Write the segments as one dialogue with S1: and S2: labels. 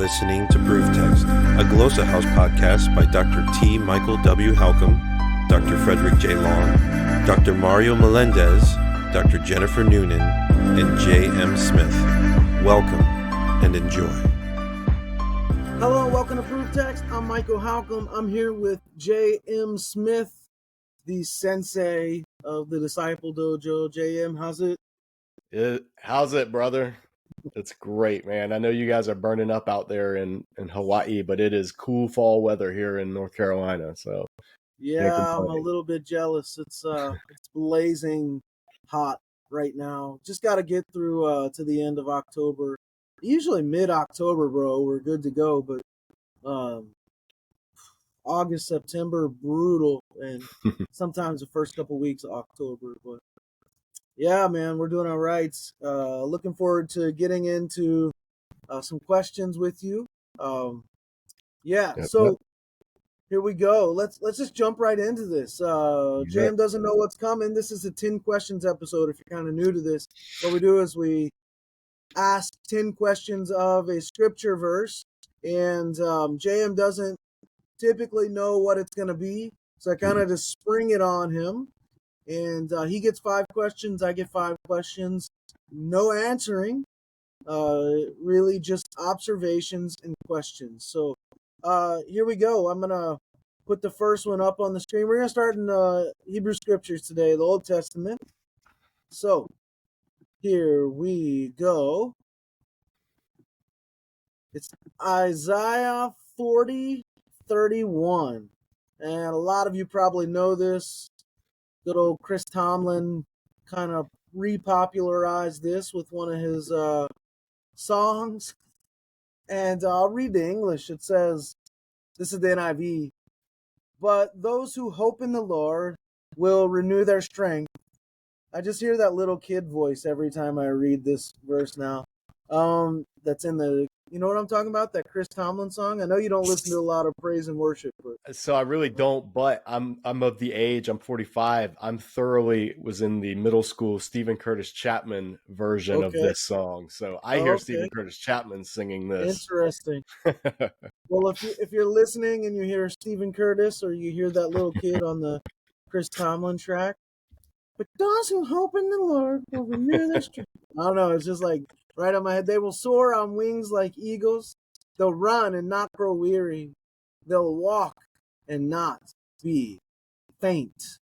S1: listening to ProveText, a Glossa House podcast by Dr. T. Michael W. Halcomb, Dr. Frederick J. Long, Dr. Mario Melendez, Dr. Jennifer Noonan, and J. M. Smith. Welcome and enjoy.
S2: Hello and welcome to ProveText. I'm Michael Halcomb. I'm here with J. M. Smith, the Sensei of the Disciple Dojo. J. M., how's it?
S3: How's it, brother? It's great, man. I know you guys are burning up out there in Hawaii, but it is cool fall weather here in North Carolina. So
S2: yeah, I'm a little bit jealous. It's blazing hot right now. Just got to get through to the end of October. Usually mid-October, bro, we're good to go. But August, September, brutal, and sometimes the first couple weeks of October. But yeah, man, we're doing all right. Looking forward to getting into some questions with you. So here we go. Let's just jump right into this. JM doesn't know what's coming. This is a 10 questions episode. If you're kind of new to this, what we do is we ask 10 questions of a scripture verse, and JM doesn't typically know what it's going to be, so I kind of just spring it on him. And he gets 5 questions, I get 5 questions. No answering, really just observations and questions. So here we go. I'm going to put the first one up on the screen. We're going to start in Hebrew Scriptures today, the Old Testament. So here we go. It's Isaiah 40:31. And a lot of you probably know this. Good old Chris Tomlin kind of repopularized this with one of his songs. And I'll read the English. It says, this is the NIV, "But those who hope in the Lord will renew their strength." I just hear that little kid voice every time I read this verse now. That's in the, you know what I'm talking about? That Chris Tomlin song? I know you don't listen to a lot of praise and worship, but
S3: So I really don't, but I'm of the age, I'm 45. I'm thoroughly was in the middle school Stephen Curtis Chapman version of this song. So I hear Stephen Curtis Chapman singing this.
S2: Interesting. Well, if you're listening and you hear Stephen Curtis or you hear that little kid on the Chris Tomlin track, "But those who hope in the Lord will renew their strength." I don't know. It's just like right on my head. "They will soar on wings like eagles. They'll run and not grow weary. They'll walk and not be faint."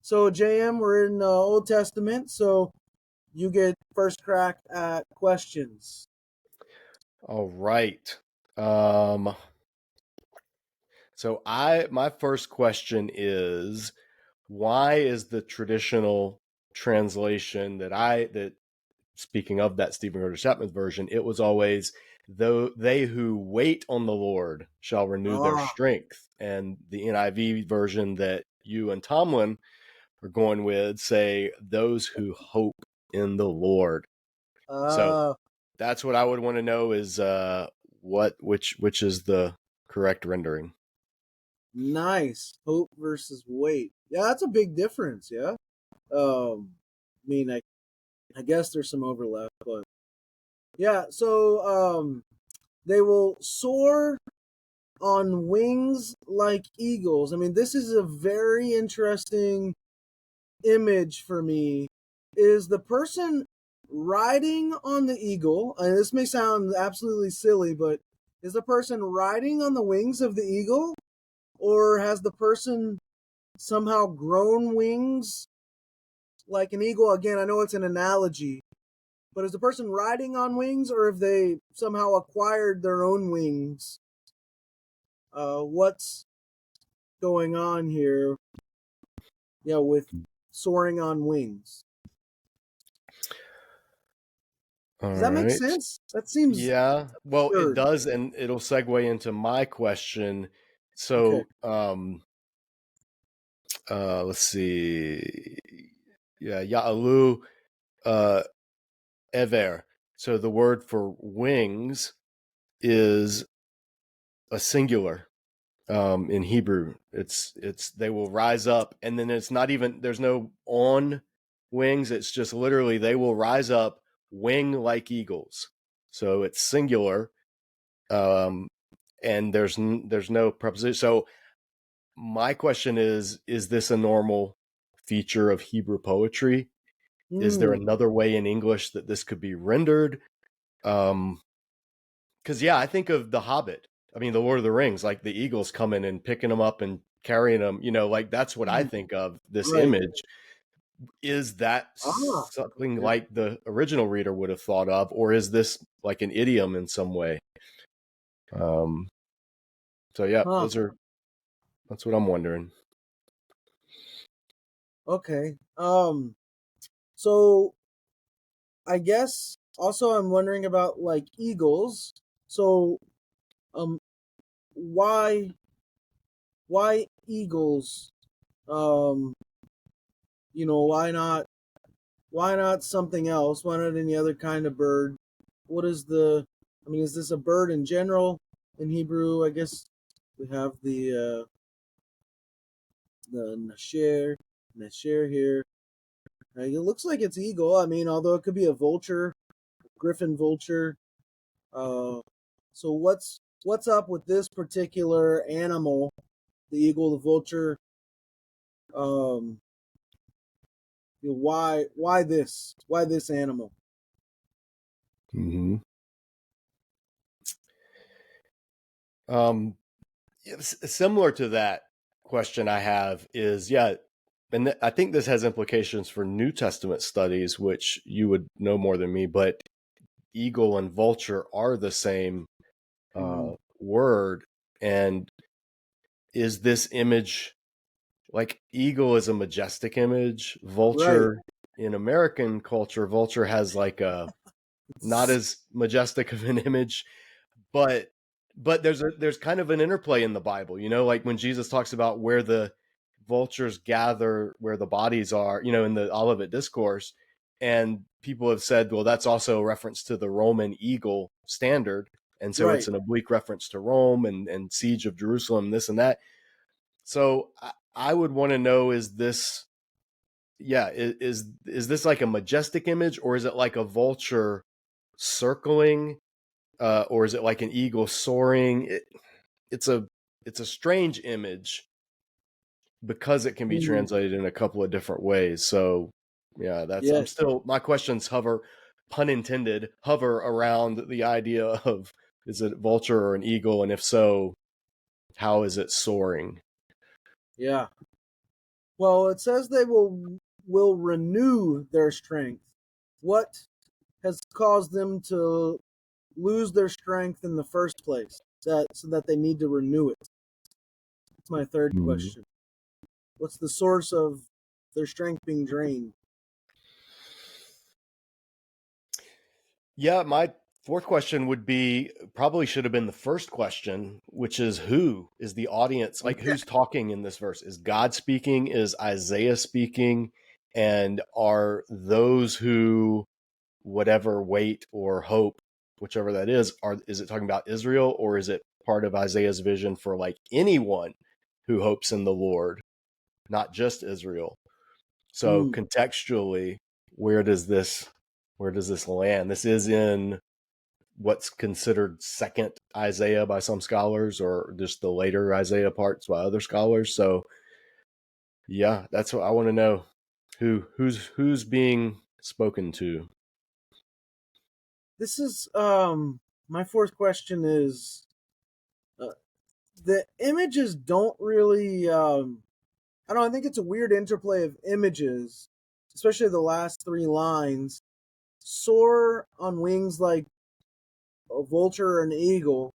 S2: So, JM, we're in the Old Testament, so you get first crack at questions.
S3: All right. So my first question is, why is the traditional translation that speaking of that Stephen Curtis Chapman version, it was always, "Though they who wait on the Lord shall renew their strength," and the NIV version that you and Tomlin are going with say, "Those who hope in the Lord." So that's what I would want to know is which is the correct rendering.
S2: Nice. Hope versus wait. Yeah, that's a big difference, yeah. I mean, I guess there's some overlap, but yeah, so they will soar on wings like eagles. I mean, this is a very interesting image for me. Is the person riding on the eagle, and this may sound absolutely silly, but is the person riding on the wings of the eagle? Or has the person somehow grown wings like an eagle? Again, I know it's an analogy, but is the person riding on wings, or have they somehow acquired their own wings? What's going on here? Yeah, with soaring on wings. Does that make sense? That seems
S3: Well,
S2: absurd.
S3: It does, and it'll segue into my question. So, let's see. Yeah, Ya'alu Ever. So the word for wings is a singular in Hebrew. It's they will rise up, and then it's not even, there's no on wings. It's just literally they will rise up, wing like eagles. So it's singular. and there's no preposition. So my question is this a normal feature of Hebrew poetry? Is there another way in English that this could be rendered? Because I think of The Hobbit. I mean, The Lord of the Rings, like the eagles coming and picking them up and carrying them. Like that's what I think of this
S2: Right.
S3: image. Is that something
S2: yeah.
S3: like the original reader would have thought of, or is this like an idiom in some way? So yeah, that's what I'm wondering.
S2: Okay. So I guess also I'm wondering about like eagles. So why eagles? Why not something else? Why not any other kind of bird? What is is this a bird in general in Hebrew? I guess we have the nasher here. It looks like it's eagle. I mean, although it could be a vulture, griffin vulture. So what's up with this particular animal, the eagle, the vulture? Why this? Why this animal?
S3: Mm-hmm. Similar to that question I have is, and I think this has implications for New Testament studies, which you would know more than me, but eagle and vulture are the same word. And is this image, like eagle is a majestic image, vulture in American culture, vulture has like a not as majestic of an image, but there's kind of an interplay in the Bible, like when Jesus talks about where the vultures gather, where the bodies are, in the Olivet Discourse, and people have said, well, that's also a reference to the Roman eagle standard, and so it's an oblique reference to Rome and siege of Jerusalem, this and that. So I would want to know, is this this like a majestic image, or is it like a vulture circling, or is it like an eagle soaring? It's a strange image because it can be translated in a couple of different ways. So I'm still, my questions hover, pun intended, hover around the idea of, is it vulture or an eagle, and if so, how is it soaring?
S2: Yeah. Well, it says they will renew their strength. What has caused them to lose their strength in the first place? So that they need to renew it. That's my third question. What's the source of their strength being drained?
S3: Yeah, my fourth question would be, probably should have been the first question, which is, who is the audience? Like, who's talking in this verse? Is God speaking? Is Isaiah speaking? And are those who, whatever, wait or hope, whichever that is it talking about Israel, or is it part of Isaiah's vision for like anyone who hopes in the Lord, not just Israel? So contextually, where does this land? This is in what's considered second Isaiah by some scholars, or just the later Isaiah parts by other scholars. So that's what I want to know. Who's being spoken to?
S2: This is my fourth question is the images don't really I don't know, I think it's a weird interplay of images, especially the last three lines. Soar on wings like a vulture or an eagle,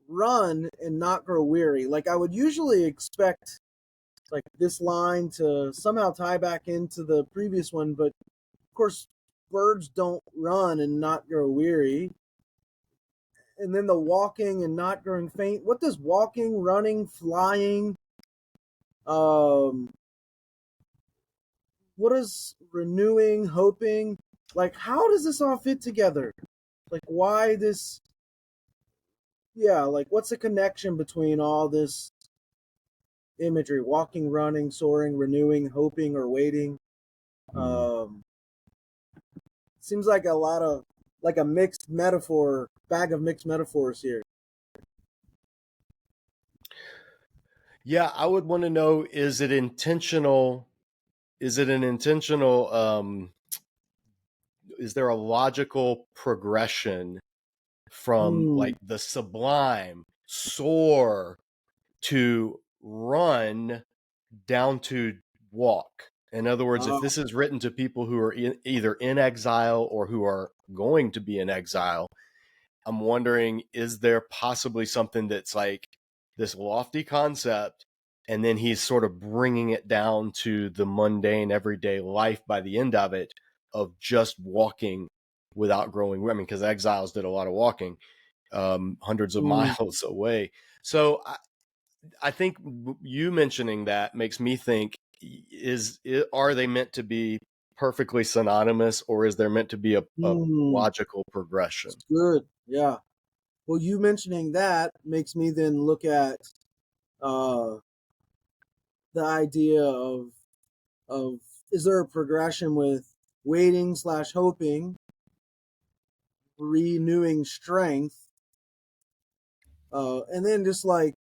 S2: run and not grow weary. Like I would usually expect like this line to somehow tie back into the previous one, but of course birds don't run and not grow weary. And then the walking and not growing faint. What does walking, running, flying, um what is renewing, hoping, like how does this all fit together? Like why this, like what's the connection between all this imagery, walking, running, soaring, renewing, hoping, or waiting? Seems like a lot like a mixed metaphor, bag of mixed metaphors here.
S3: Yeah, I would want to know, is it intentional? Is it an intentional is there a logical progression from like the sublime, soar, to run, down to walk? In other words, if this is written to people who are either in exile or who are going to be in exile, I'm wondering, is there possibly something that's like this lofty concept, and then he's sort of bringing it down to the mundane everyday life by the end of it, of just walking without growing? I mean, because exiles did a lot of walking, hundreds of miles away. So I think you mentioning that makes me think, are they meant to be perfectly synonymous, or is there meant to be a logical progression?
S2: That's good. Yeah. Well, you mentioning that makes me then look at the idea of is there a progression with waiting / hoping, renewing strength, and then just like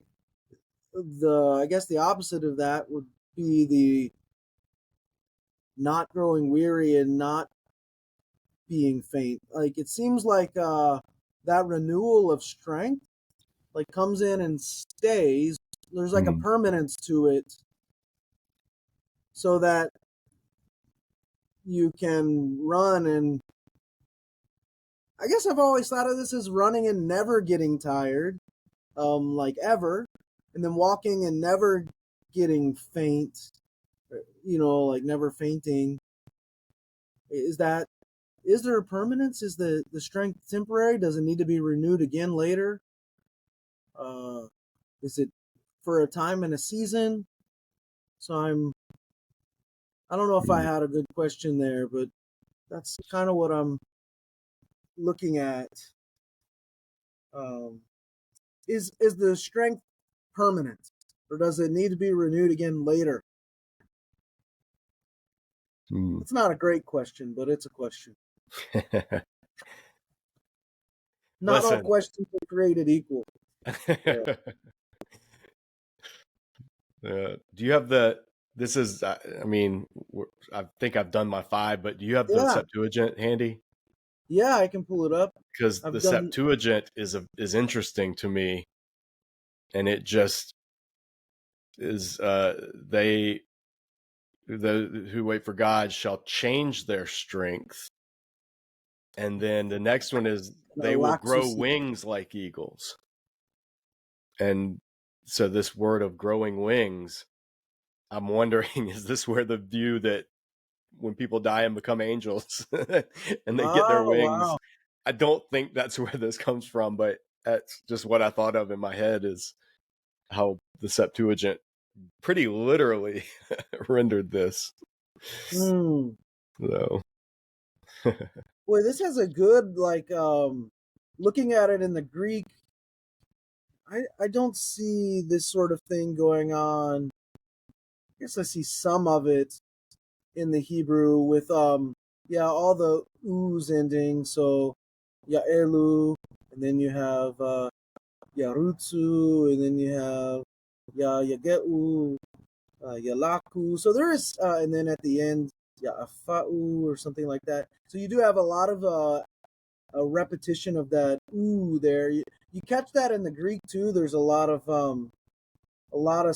S2: I guess the opposite of that would be the not growing weary and not being faint. Like it seems like that renewal of strength like comes in and stays. There's like a permanence to it, so that you can run. And I guess I've always thought of this as running and never getting tired, like ever, and then walking and never getting faint, like never fainting. Is there a permanence? Is the strength temporary? Does it need to be renewed again later? Is it for a time and a season? So I don't know if I had a good question there, but that's kind of what I'm looking at. Is the strength permanent, or does it need to be renewed again later? It's not a great question, but it's a question. Not all questions are created equal. Yeah.
S3: Do you have this is, I mean, I think I've done my 5, but do you have the Septuagint handy?
S2: Yeah, I can pull it up.
S3: Because the Septuagint is interesting to me, and it just is, they who wait for God shall change their strength. And then the next one is, they will grow wings like eagles. And so this word of growing wings, I'm wondering, is this where the view that when people die and become angels and they get their wings? Wow. I don't think that's where this comes from, but that's just what I thought of in my head, is how the Septuagint pretty literally rendered this. So.
S2: Boy, this has a good, like, looking at it in the Greek, I don't see this sort of thing going on. I guess I see some of it in the Hebrew with, all the oo's ending. So, Ya'elu, and then you have Yarutsu, and then you have Yage'u, Yalaku. So there is, and then at the end, Afa'u or something like that. So you do have a lot of a repetition of that ooh there. You catch that in the Greek too. There's a lot of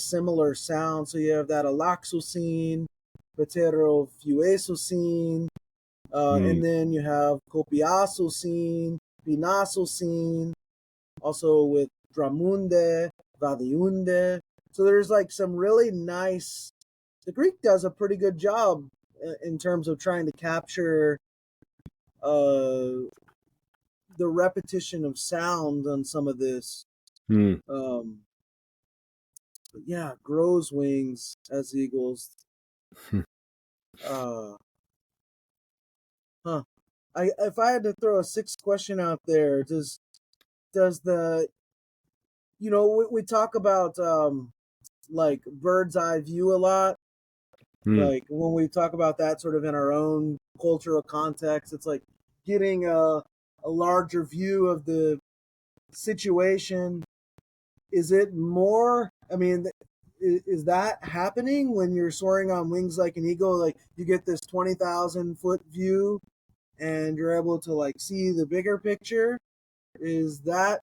S2: similar sounds. So you have that alaxosine, pterofuesosine, and then you have copiasosine, pinasosine, also with dramunde, vadiunde. So there's like some really nice. The Greek does a pretty good job in terms of trying to capture the repetition of sound on some of this. But yeah, grows wings as eagles. If I had to throw a 6th question out there, does the, we talk about like bird's eye view a lot. Like when we talk about that sort of in our own cultural context, it's like getting a a larger view of the situation. Is it more, I mean, is that happening when you're soaring on wings like an eagle? Like you get this 20,000 foot view and you're able to like see the bigger picture? Is that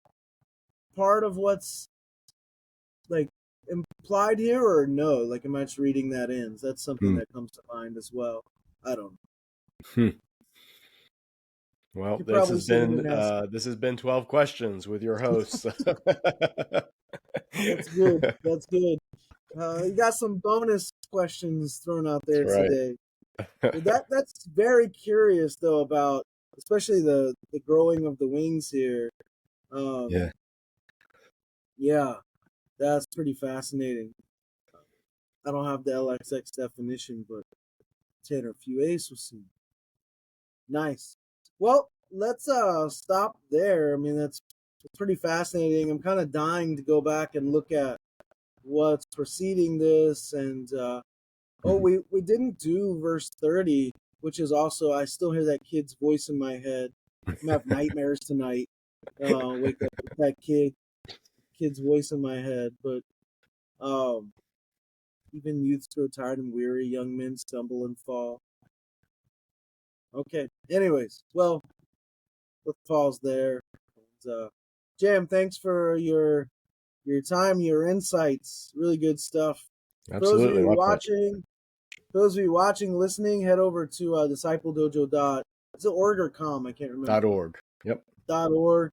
S2: part of what's like implied here, or no? Like, am I just reading that in? That's something that comes to mind as well. I don't know.
S3: Well,
S2: You probably see it in
S3: this has been 12 questions with your hosts.
S2: That's good. That's good. You got some bonus questions thrown out there
S3: That's right.
S2: today. That's very curious though, about especially the growing of the wings here.
S3: Yeah.
S2: Yeah, that's pretty fascinating. I don't have the LXX definition, but 10 or few ace was seen. Nice. Well, let's stop there. I mean, that's pretty fascinating. I'm kind of dying to go back and look at what's preceding this, and we didn't do verse 30, which is also, I still hear that kid's voice in my head. I'm gonna have nightmares tonight. Wake up with that kid's voice in my head. But even youths grow tired and weary, young men stumble and fall. Okay. Anyways, well, let's pause there. And, Jam, thanks for your time, your insights. Really good stuff.
S3: Absolutely.
S2: Those of you watching, listening, head over to discipledojo. Is it org or com? I can't remember.
S3: .org. Yep.
S2: .org.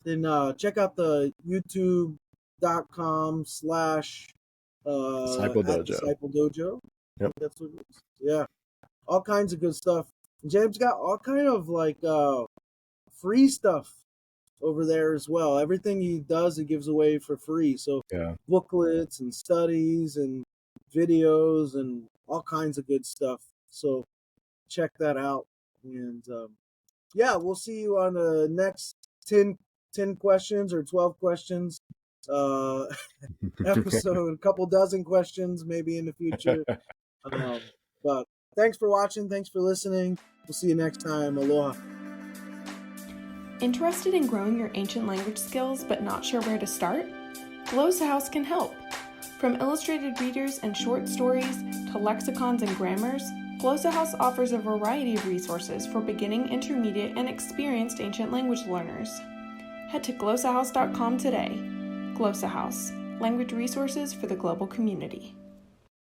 S2: Then check out the youtube.com/
S3: Disciple Dojo.
S2: Disciple Dojo.
S3: Yep.
S2: That's what it is. Yeah. All kinds of good stuff. James got all kind of like free stuff over there as well. Everything he does, he gives away for free. So booklets and studies and videos and all kinds of good stuff. So check that out. And we'll see you on the next 10 questions or 12 questions episode. A couple dozen questions maybe in the future. But thanks for watching. Thanks for listening. We'll see you next time. Aloha.
S4: Interested in growing your ancient language skills but not sure where to start? Glossa House can help. From illustrated readers and short stories to lexicons and grammars, Glossa House offers a variety of resources for beginning, intermediate, and experienced ancient language learners. Head to glossahouse.com today. Glossa House, language resources for the global community.